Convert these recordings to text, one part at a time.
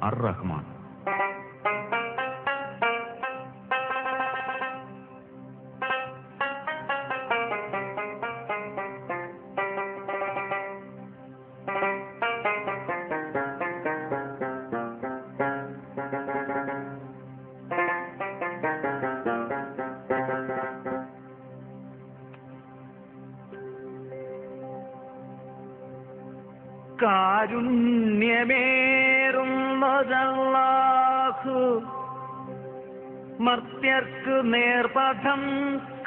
അർ-റഹ്മാൻ. കാരുണ്യമേറുന്നതല്ലാഹു മർത്യർക്ക് നേർപഥം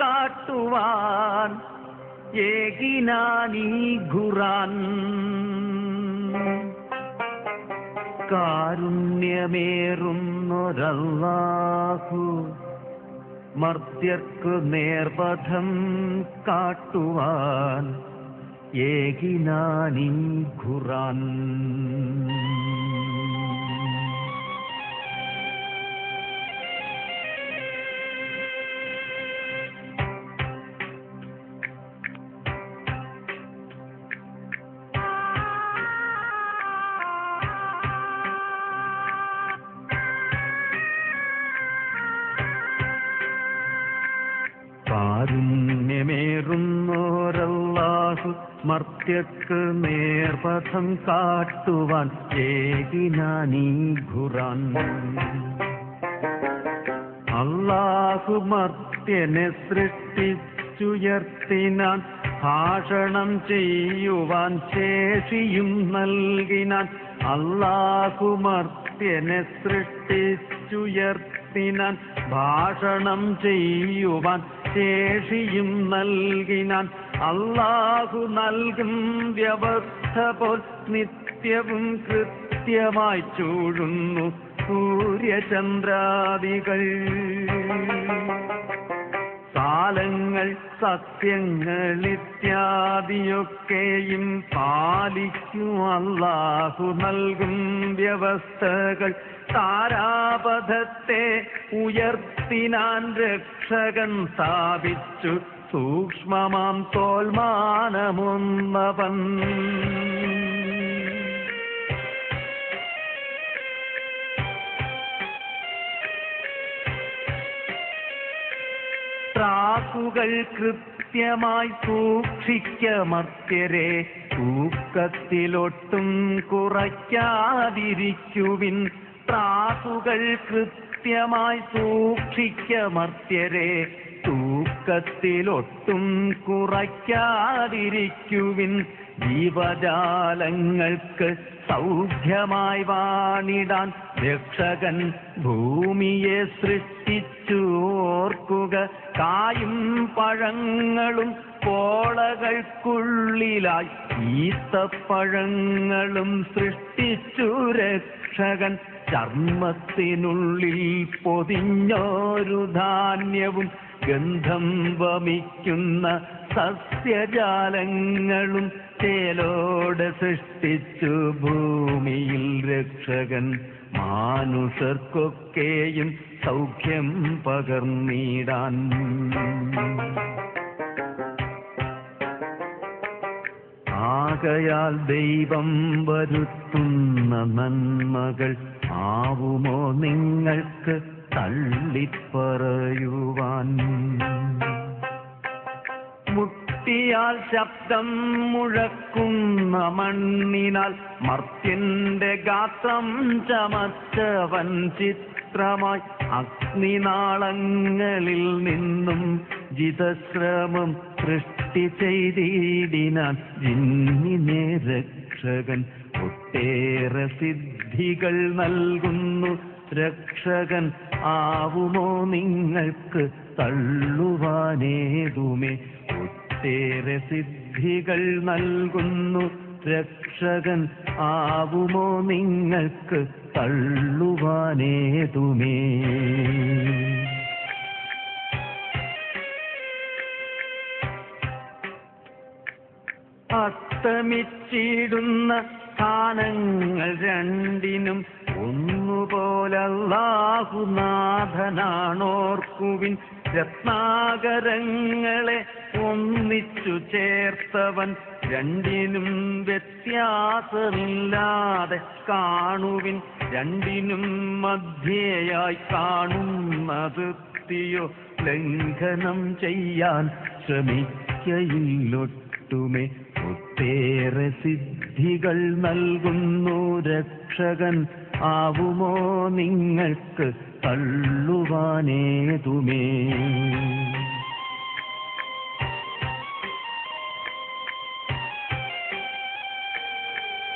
കാട്ടുവാൻ ഏകിനാനീ ഖുർആൻ. കാരുണ്യമേറുന്നൊരല്ലാഹു മർത്യർക്ക് നേർപഥം കാട്ടുവാൻ ഏകിനാനീ ഖുർആൻ. കാരുണ്യമേറുന്നോരല്ലാഹു മർത്യർക്ക് നേർപഥം കാട്ടുവാൻ ഏകിനാനീ ഖുർആൻ. അല്ലാഹു മർത്യനെ സൃഷ്ടിച്ചുയർത്തിനാൻ ഭാഷണം ചെയ്യുവാൻ ശേഷിയും നൽകിനാൻ. അല്ലാഹു മർത്യനെ സൃഷ്ടിച്ചുയർത്തിനാൻ ഭാഷണം ചെയ്യുവാൻ ശേഷിയും നൽകിനാൻ. അല്ലാഹു നൽകും വ്യവസ്ഥ പോൽ നിത്യവും കൃത്യമായി ചൂഴുന്നു സൂര്യചന്ദ്രാദികൾ. കാലങ്ങൾ സത്യങ്ങൾ ഇത്യാദിയൊക്കെയും പാലിക്കും അല്ലാഹു നൽകും വ്യവസ്ഥകൾ. താരാപഥത്തെ ഉയർത്തിനാൻ രക്ഷകൻ സ്ഥാപിച്ചു സൂക്ഷ്മമാം തോൽമാനമൊന്നവൻ. ത്രാക്കുകൾ കൃത്യമായി സൂക്ഷിക്കമർത്യരെ തൂക്കത്തിലൊട്ടും കുറയ്ക്കാതിരിക്കുവിൻ. ത്രാക്കുകൾ കൃത്യമായി സൂക്ഷിക്കമർത്യരെ തൂക്കത്തിലൊട്ടും കുറയ്ക്കാതിരിക്കുവിൻ. ജീവജാലങ്ങൾക്ക് സൗഖ്യമായി വാണിടാൻ രക്ഷകൻ ഭൂമിയെ സൃഷ്ടിച്ചു ഓർക്കുക. കായും പഴങ്ങളും പോളകൾക്കുള്ളിലായി ഈത്തപ്പഴങ്ങളും സൃഷ്ടിച്ചു രക്ഷകൻ. ചർമ്മത്തിനുള്ളിൽ പൊതിഞ്ഞോരു ധാന്യവും ഗന്ധം വമിക്കുന്ന സസ്യജാലങ്ങളും ചേലോടെ സൃഷ്ടിച്ചു ഭൂമിയിൽ രക്ഷകൻ. മാനുഷർക്കൊക്കെയും സൗഖ്യം പകർന്നിടാൻ. ആകയാൽ ദൈവം വരുത്തുന്ന നന്മകൾ ആവുമോ നിങ്ങൾക്ക് തള്ളിപ്പറയുവാൻ? മുട്ടിയാൽ ശബ്ദം മുഴക്കുന്ന മണ്ണിനാൽ മർത്യന്റെ ഗാത്രം ചമച്ചവൻ ചിത്രമായി അഗ്നിനാളങ്ങളിൽ നിന്നും ജിതശ്രമം സൃഷ്ടി ചെയ്തിടിനാൻ ജിന്നിനെ രക്ഷകൻ. ഒട്ടേറെ സിദ്ധികൾ നൽകുന്നു രക്ഷകൻ. ആവുമോ നിങ്ങൾക്ക് തള്ളുവാനേതുമേ? ഒട്ടേറെ സിദ്ധികൾ നൽകുന്നു രക്ഷകൻ. ആവുമോ നിങ്ങൾക്ക് തള്ളുവാനേതുമേ? അസ്തമിച്ചിടുന്ന സ്ഥാനങ്ങൾ രണ്ടിനും ഒന്നുപോലെ അല്ലാഹു നാഥനാണോർക്കുവിൻ. രത്നാകരങ്ങളെ ഒന്നിച്ചു ചേർത്തവൻ രണ്ടിനും വ്യത്യാസമില്ലാതെ കാണുവിൻ, രണ്ടിനും മധ്യേയായി കാണുന്നതിർത്തിയോ ലംഘനം ചെയ്യാൻ ശ്രമിക്കയില്ലൊട്ടുമേ. ഒട്ടേറെ സിദ്ധികൾ നൽകുന്നു രക്ഷകൻ, ആവുമോ നിങ്ങൾക്ക് തള്ളുവാനേതുമേ.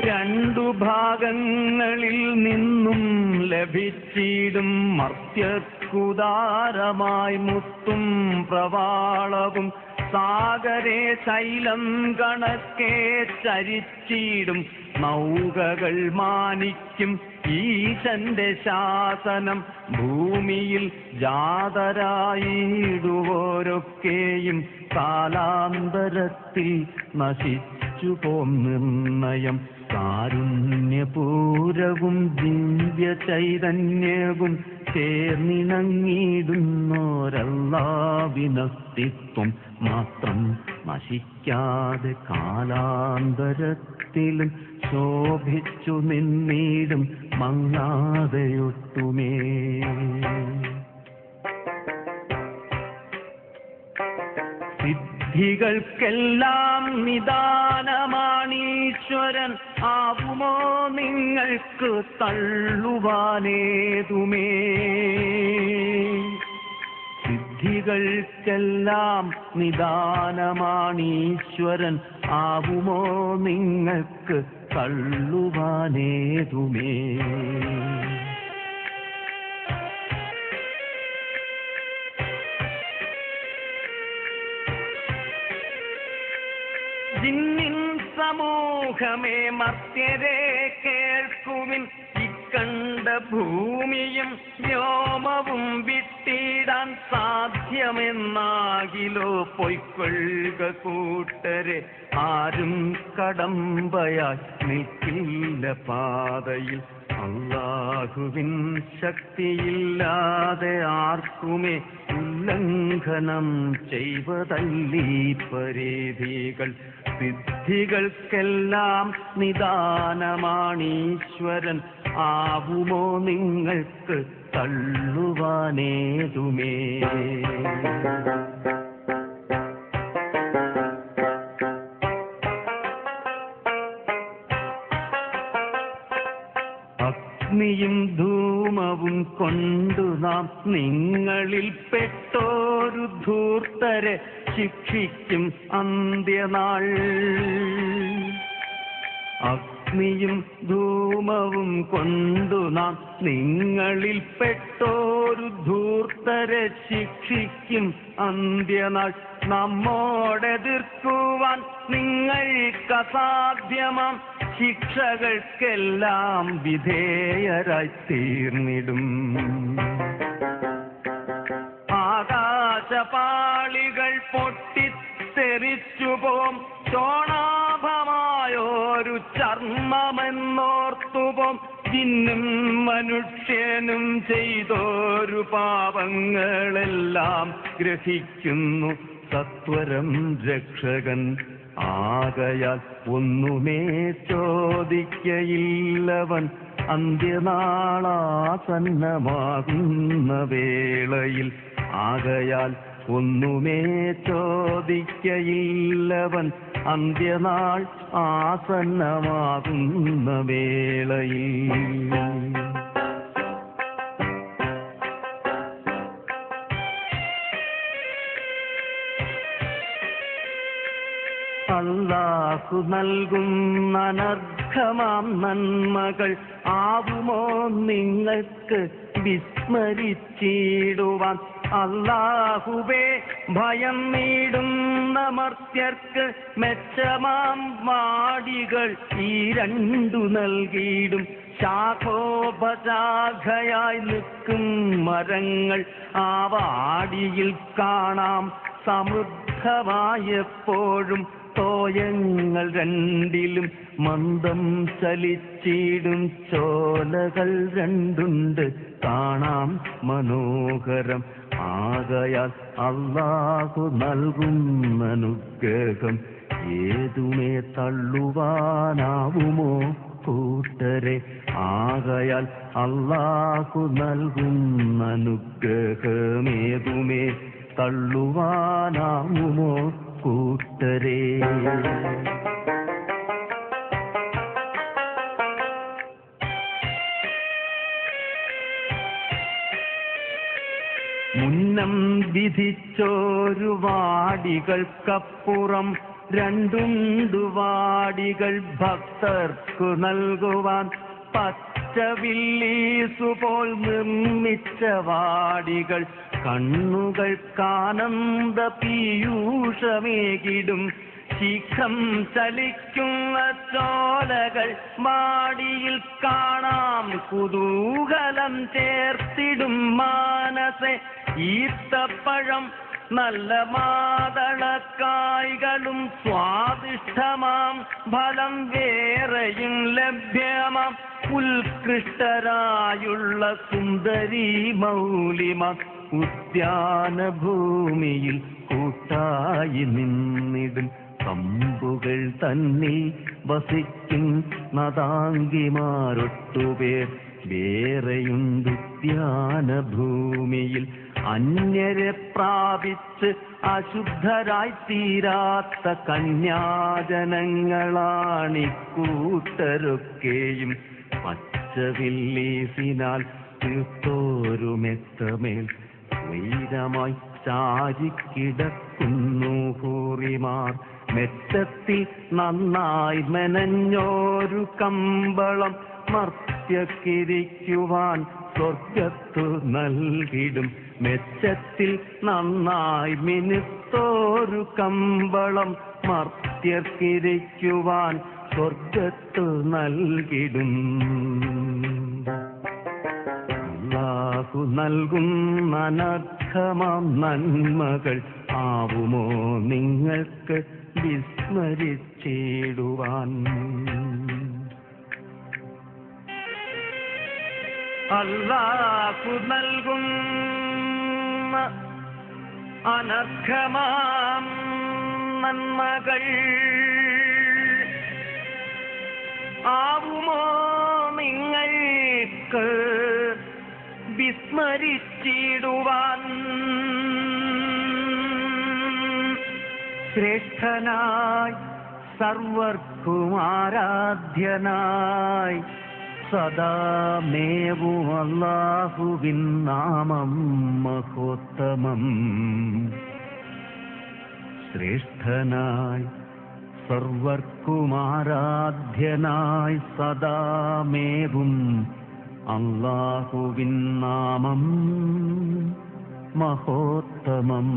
രണ്ടു ഭാഗങ്ങളിൽ നിന്നും ലഭിച്ചിടും മർത്യർക്കുദാരമായി മുത്തും പ്രവാളവും, സാഗരേ ശൈലം കണക്കെ ചരിച്ചിടും നൗകകൾ മാനിക്കും ഈശന്റെ ശാസനം. ഭൂമിയിൽ ജാതരായിടുവോരൊക്കെയും കാലാന്തരത്തിൽ നശിച്ചു പോം നിർണയം. കാരുണ്യപൂരവും ദിവ്യ ചൈതന്യവും ചേർന്നിണങ്ങിയിടുന്നോരല്ലാവിനസ്തിത്വം മാത്രം നശിക്കാതെ കാലാന്തരത്തിലും ശോഭിച്ചു നിന്നിടും മങ്ങാതെയൊട്ടുമേ. സിദ്ധികൾക്കെല്ലാം നിദാനമാണീശ്വരൻ, ആവുമോ നിങ്ങൾക്ക് തള്ളുവാനേതുമേ. സിദ്ധികൾക്കെല്ലാം നിദാനമാണീശ്വരൻ, ആവുമോ നിങ്ങൾക്ക് തള്ളുവാനേതുമേ. ജിന്നിൻ സമൂഹമേ മർത്യരെ കേൾക്കുവിൻ, ഇക്കണ്ട ഭൂമിയും വ്യോമവും വിട്ടിടാൻ സാധ്യമെന്നാകിലോ പൊയ്ക്കൊള്ളുക കൂട്ടരെ. ആരും കടമ്പയായി നിൽക്കില്ല പാതയിൽ, അല്ലാഹുവിൻ ശക്തിയില്ലാതെ ആർക്കുമേ ഉല്ലംഘനം ചെയ്വതല്ലീ പരീതികൾ. സിദ്ധികൾക്കെല്ലാം നിദാനമാണീശ്വരൻ, ആവുമോ നിങ്ങൾക്ക് തള്ളുവാനേതുമേ. അഗ്നിയും ധൂമവും കൊണ്ടു നാം നിങ്ങളിൽ പെട്ടോരു ധൂർത്തരെ ശിക്ഷിക്കും അന്ത്യനാൾ. അഗ്നിയും ധൂമവും കൊണ്ടു നാം നിങ്ങളിൽ പെട്ടോരു ധൂർത്തരെ ശിക്ഷിക്കും അന്ത്യനാൾ. നമ്മോടെതിർക്കുവാൻ നിങ്ങൾക്കസാധ്യമാം ശിക്ഷകൾക്കെല്ലാം വിധേയരായി തീർന്നിടും. ആകാശപാളികൾ പൊട്ടിത്തെറിച്ചുപോം, ചോണാഭമായോരു ചർമ്മമെന്നോർത്തുപോം. ജിന്നും മനുഷ്യനും ചെയ്തോരു പാപങ്ങളെല്ലാം ഗ്രഹിക്കുന്നു സത്വരം രക്ഷകൻ. ആകയാൽ ഒന്നുമേ ചോദിക്കയില്ലവൻ, അന്ത്യനാളാസന്നമാകുന്ന വേളയിൽ. ആകയാൽ ഒന്നുമേ ചോദിക്കയില്ലവൻ, അന്ത്യനാൾ ആസന്നമാകുന്ന വേളയിൽ. അല്ലാഹു നൽകുന്ന അനർഘമാം നന്മകൾ ആവുമോ നിങ്ങൾക്ക് വിസ്മരിച്ചിടുവാൻ. അല്ലാഹുവേ ഭയം നീടുന്ന മർത്യർക്ക് മെച്ചമാം വാടികൾ ഈ രണ്ടു നൽകിയിടും. ശാഖോപശാഖയായി നിൽക്കും മരങ്ങൾ ആ വാടിയിൽ കാണാം സമൃദ്ധമായെപ്പോഴും. തോയങ്ങൾ രണ്ടിലും മന്ദം ചലിച്ചിടും ചോലകൾ രണ്ടുണ്ട് കാണാം മനോഹരം. ആകയാൽ അല്ലാഹു നൽകും അനുഗ്രഹം ഏതുമേ തള്ളുവാനാവുമോ കൂട്ടരെ? ആകയാൽ അല്ലാഹു നൽകുന്ന അനുഗ്രഹമേതുമേ തള്ളുവാനാവുമോ കൂട്ടരെ? മുന്നം വിധിച്ചോരു വാടികൾക്കപ്പുറം രണ്ടുണ്ടു വാടികൾ ഭക്തർക്കു നൽകുവാൻ. പച്ചവില്ലീസുപോൽ നിർമ്മിച്ച വാടികൾ കണ്ണുകൾക്കാനന്ദ പീയൂഷമേകിടും. ശീഘ്രം ചലിക്കുന്ന ചോലകൾ വാടിയിൽ കാണാം. കുതൂഹലം ചേർത്തിടും മാനസെ. ഈത്തപ്പഴം നല്ല മാതളക്കായ്കളും സ്വാദിഷ്ടമാം ഫലം വേറെയും ലഭ്യമാം. ഉത്കൃഷ്ടരായുള്ള സുന്ദരീ മൗലിമ ഉദ്യാനഭൂമിയിൽ കൂട്ടായി നിന്നിടും. കമ്പുകൾ തന്നിൽ വസിക്കും നദാംഗിമാരൊട്ടുപേർ വേറെയുണ്ട് ഉദ്യാനഭൂമിയിൽ. അന്യരെ പ്രാപിച്ച് അശുദ്ധരായി തീരാത്ത കന്യാജനങ്ങളാണിക്കൂട്ടരൊക്കെയും. പച്ചവില്ലീസിനാൽ തീർത്തോരുമെത്തമേൽ സ്വൈരമായി ചാരിക്കിടക്കുന്നു ഹൂറിമാർ. മെച്ചത്തിൽ നന്നായി മെനഞ്ഞോരു കമ്പളം മർത്യക്കിരിക്കുവാൻ സ്വർഗത്തു നൽകിടും. മെച്ചത്തിൽ നന്നായി മിനുത്തോരു കമ്പളം മർത്യക്കിരിക്കുവാൻ സ്വർഗത്തു നൽകിടും. അല്ലാഹു നൽകുന്ന അനർഘമാം നന്മകൾ ആവുമോ നിങ്ങൾക്ക് വിസ്മരിച്ചിടുവാൻ? അല്ലാഹു നൽകുന്ന അനർഘമാം നന്മകൾ ആവുമോ നിങ്ങൾക്ക് വിസ്മരിച്ചിടുവാൻ? ശ്രേഷ്ഠനായി സർവർക്കും ആരാധ്യനായി സദാമേവും അല്ലാഹുവിൻ നാമം മഹോത്തമം. ശ്രേഷ്ഠനായി സർവർക്കും ആരാധ്യനായി സദാമേവും അല്ലാഹുവിൻ നാമം മഹോത്തമം.